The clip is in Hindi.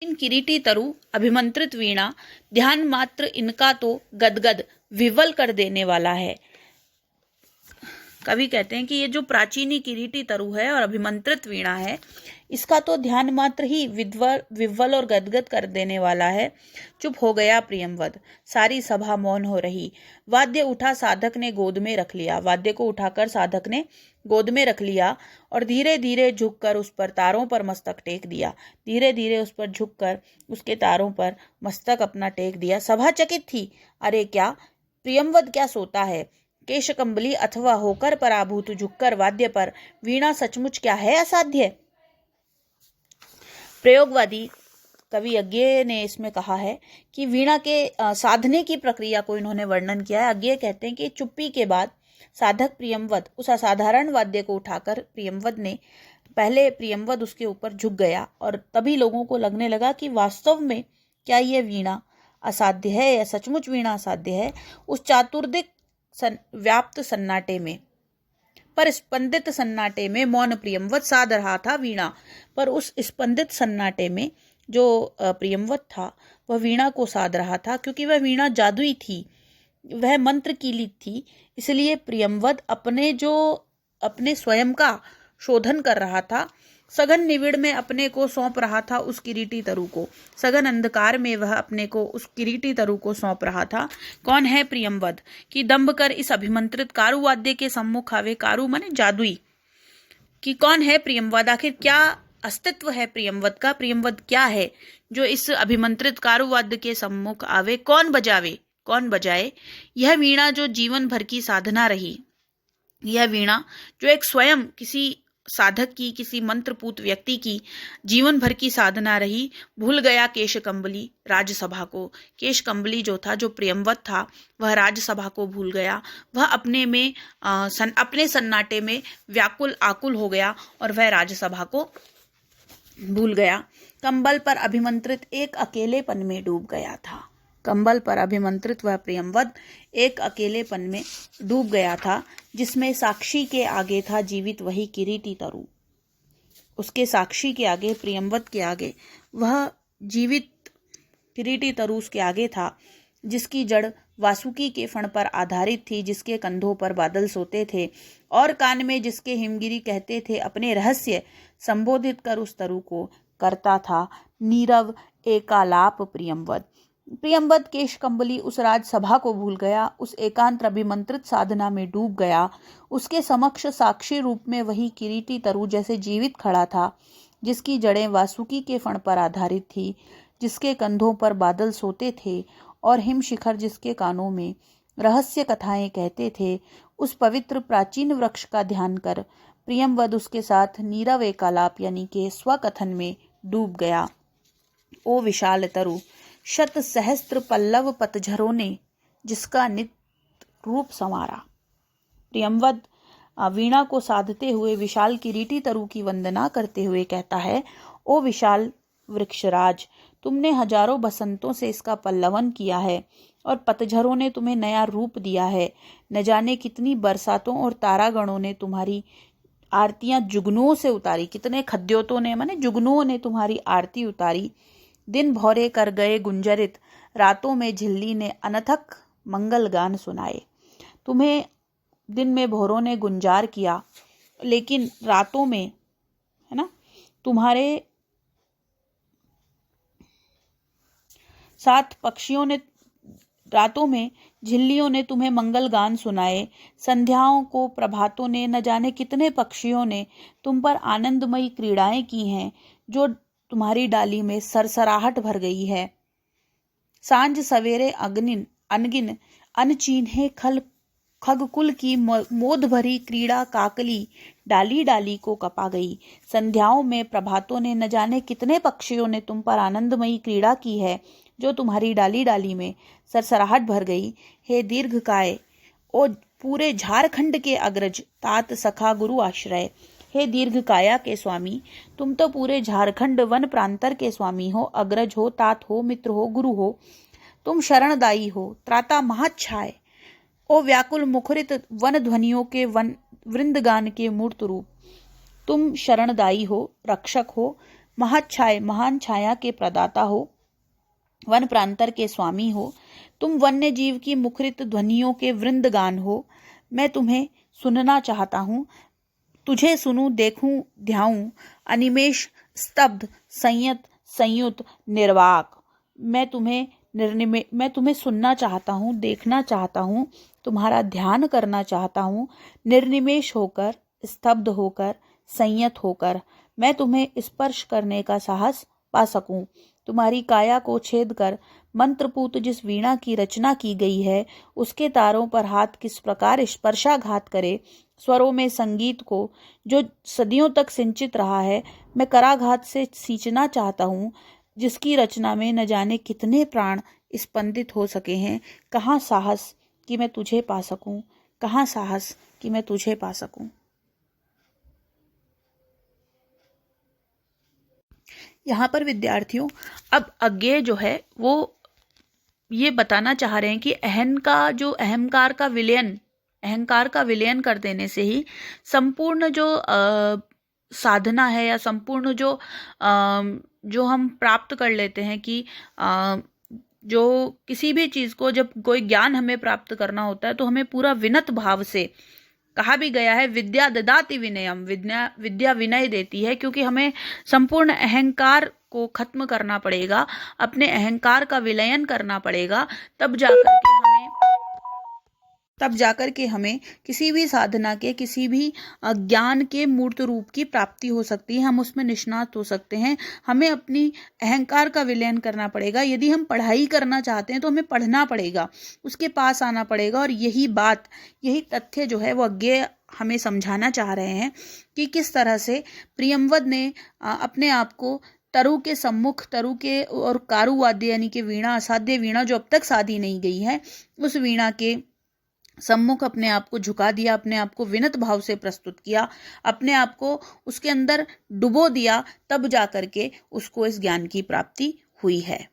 इन किरीटी तरु अभिमंत्रित वीणा ध्यान मात्र इनका तो गदगद विवल कर देने वाला है। कवि कहते हैं कि ये जो प्राचीनी किरीटी तरु है और अभिमंत्रित वीणा है, इसका तो ध्यान मात्र ही विव्वल और गदगद कर देने वाला है। चुप हो गया प्रियंवद, सारी सभा मौन हो रही। वाद्य उठा, साधक ने गोद में रख लिया। वाद्य को उठाकर साधक ने गोद में रख लिया और धीरे धीरे झुककर उस पर तारों पर मस्तक टेक दिया। धीरे धीरे उस पर झुककर उसके तारों पर मस्तक अपना टेक दिया। सभा चकित थी। अरे क्या प्रियंवद क्या सोता है? केशकंबली अथवा होकर पराभूत झुककर वाद्य पर वीणा सचमुच क्या है असाध्य? प्रयोगवादी कवि अज्ञेय ने इसमें कहा है कि वीणा के साधने की प्रक्रिया को इन्होंने वर्णन किया है। अज्ञेय कहते हैं कि चुप्पी के बाद साधक प्रियंवद उस असाधारण वाद्य को उठाकर प्रियंवद उसके ऊपर झुक गया और तभी लोगों को लगने लगा कि वास्तव में क्या यह वीणा असाध्य है या सचमुच वीणा असाध्य है। उस चातुर्दिक व्याप्त सन्नाटे में, पर स्पंदित सन्नाटे में मौन प्रियंवद साध रहा था वीणा। पर उस स्पंदित सन्नाटे में जो प्रियंवद था वह वीणा को साध रहा था, क्योंकि वह वीणा जादुई थी, वह मंत्र कीलित थी। इसलिए प्रियंवद अपने स्वयं का शोधन कर रहा था। सघन निविड़ में अपने को सौंप रहा था उस किरीटी तरु को। सघन अंधकार में वह अपने को उस किरीटी तरु को सौंप रहा था। कौन है प्रियंवद कि दंभ कर इस अभिमंत्रित कारू वाद्य के सम्मुख आवे? कारू माने जादुई। कि कौन है प्रियंवद? आखिर क्या अस्तित्व है प्रियंवद का? प्रियंवद क्या है जो इस अभिमंत्रित कारू वाद्य के सम्मुख आवे? कौन बजावे, कौन बजाए? यह वीणा जो जीवन भर की साधना रही, यह वीणा जो एक स्वयं किसी साधक की, किसी मंत्रपूत व्यक्ति की जीवन भर की साधना रही, भूल गया केशकंबली राजसभा को। केशकंबली जो था, जो प्रियंवद था, वह राजसभा को भूल गया। वह अपने सन्नाटे में व्याकुल आकुल हो गया और वह राजसभा को भूल गया। कंबल पर अभिमंत्रित एक अकेलेपन में डूब गया था। कंबल पर अभिमंत्रित वह प्रियंवद एक अकेलेपन में डूब गया था, जिसमें साक्षी के आगे था जीवित वही किरीटी तरु। उसके साक्षी के आगे, प्रियंवद के आगे, वह जीवित किरीटी तरु उसके आगे था, जिसकी जड़ वासुकी के फण पर आधारित थी, जिसके कंधों पर बादल सोते थे और कान में जिसके हिमगिरी कहते थे अपने रहस्य संबोधित कर उस तरु को करता था नीरव एकालाप प्रियंवद केशकंबली उस राजसभा को भूल गया, उस एकांत अभिमंत्रित साधना में डूब गया। उसके समक्ष साक्षी रूप में वही किरीटी तरु जैसे जीवित खड़ा था, जिसकी जड़ें वासुकी के फण पर आधारित थी, जिसके कंधों पर बादल सोते थे और हिमशिखर जिसके कानों में रहस्य कथाएं कहते थे। उस पवित्र प्राचीन वृक्ष का ध्यान कर प्रियंवद उसके साथ नीरव एकालाप यानी के स्वकथन में डूब गया। ओ विशाल तरु, शत सहस्त्र पल्लव पतझरों ने जिसका नित्य रूप संवारा। प्रियंवद वीणा को साधते हुए विशाल किरीटी तरु की वंदना करते हुए कहता है, ओ विशाल वृक्षराज, तुमने हजारों बसंतों से इसका पल्लवन किया है और पतझरों ने तुम्हें नया रूप दिया है। न जाने कितनी बरसातों और तारागणों ने तुम्हारी आरतियां जुगनुओं से उतारी। कितने खद्योतों ने माने जुगनुओं ने तुम्हारी आरती उतारी। दिन भौरे कर गए गुंजरित, रातों में झिल्ली ने अनथक मंगल गान सुनाए। तुम्हें दिन में भौरों ने गुंजार किया, लेकिन रातों में, है ना, तुम्हारे साथ पक्षियों ने, रातों में झिल्लियों ने तुम्हें मंगल गान सुनाए। संध्याओं को प्रभातों ने, न जाने कितने पक्षियों ने तुम पर आनंदमयी क्रीड़ाएं की हैं, जो तुम्हारी डाली में सरसराहट भर गई है। सांझ सवेरे अनगिन अनचीन्हे खगकुल की मोद भरी क्रीड़ा काकली डाली डाली को कपा गई। संध्याओं में प्रभातों ने, न जाने कितने पक्षियों ने तुम पर आनंदमयी क्रीड़ा की है, जो तुम्हारी डाली डाली में सरसराहट भर गई। हे दीर्घकाय, ओ पूरे झारखंड के अग्रज, तात सखा गुरु आश्रय। हे दीर्घकाया के स्वामी, तुम तो पूरे झारखंड वन प्रांतर के स्वामी हो, अग्रज हो, तात हो, मित्र हो, गुरु हो। तुम शरणदायी हो, त्राता महाच्छाय। ओ व्याकुल मुखरित वन ध्वनियों के वृंदगान के मूर्त रूप, तुम शरणदायी हो, रक्षक हो, महान छाया के प्रदाता हो, वन प्रांतर के स्वामी हो, तुम वन्य जीव की मुखरित ध्वनियों के वृंदगान हो। मैं तुम्हें सुनना चाहता हूँ, तुझे सुनूं, देखूं, ध्याऊं, अनिमेष, स्तब्ध, संयत, संयुत, निर्वाक। मैं तुम्हें सुनना चाहता हूँ, देखना चाहता हूँ, तुम्हारा ध्यान करना चाहता हूँ, निर्निमेष होकर, स्तब्ध होकर, संयत होकर। मैं तुम्हें स्पर्श करने का साहस पा सकूं। तुम्हारी काया को छेद कर मंत्रपूत जिस वीणा की रचना की गई है, उसके तारों पर हाथ किस प्रकार स्पर्शाघात करे। स्वरों में संगीत को जो सदियों तक सिंचित रहा है, मैं कराघात से सींचना चाहता हूँ, जिसकी रचना में न जाने कितने प्राण स्पंदित हो सके हैं। कहाँ साहस कि मैं तुझे पा सकूं, कहाँ साहस कि मैं तुझे पा सकूं। यहाँ पर विद्यार्थियों अब अज्ञेय जो है वो ये बताना चाह रहे हैं कि अहंकार का विलयन कर देने से ही संपूर्ण जो साधना है या संपूर्ण जो हम प्राप्त कर लेते हैं कि जो किसी भी चीज को जब कोई ज्ञान हमें प्राप्त करना होता है तो हमें पूरा विनत भाव से, कहा भी गया है विद्या ददाति विनयम, विद्या विनय देती है, क्योंकि हमें संपूर्ण अहंकार को खत्म करना पड़ेगा, अपने अहंकार का विलयन करना पड़ेगा, तब जाकर के हमें किसी भी साधना के, किसी भी ज्ञान के मूर्त रूप की प्राप्ति हो सकती है, हम उसमें निष्णात हो सकते हैं। हमें अपनी अहंकार का विलयन करना पड़ेगा। यदि हम पढ़ाई करना चाहते हैं तो हमें पढ़ना पड़ेगा, उसके पास आना पड़ेगा। और यही तथ्य जो है वो अज्ञेय हमें समझाना चाह रहे हैं कि किस तरह से प्रियंवद ने अपने आप को तरु के सम्मुख, तरु के और कारु वाद्य यानी कि वीणा, असाध्य वीणा जो अब तक साधी नहीं गई है, उस वीणा के सम्मुख अपने आप को झुका दिया, अपने आप को विनत भाव से प्रस्तुत किया, अपने आप को उसके अंदर डुबो दिया, तब जाकर के उसको इस ज्ञान की प्राप्ति हुई है।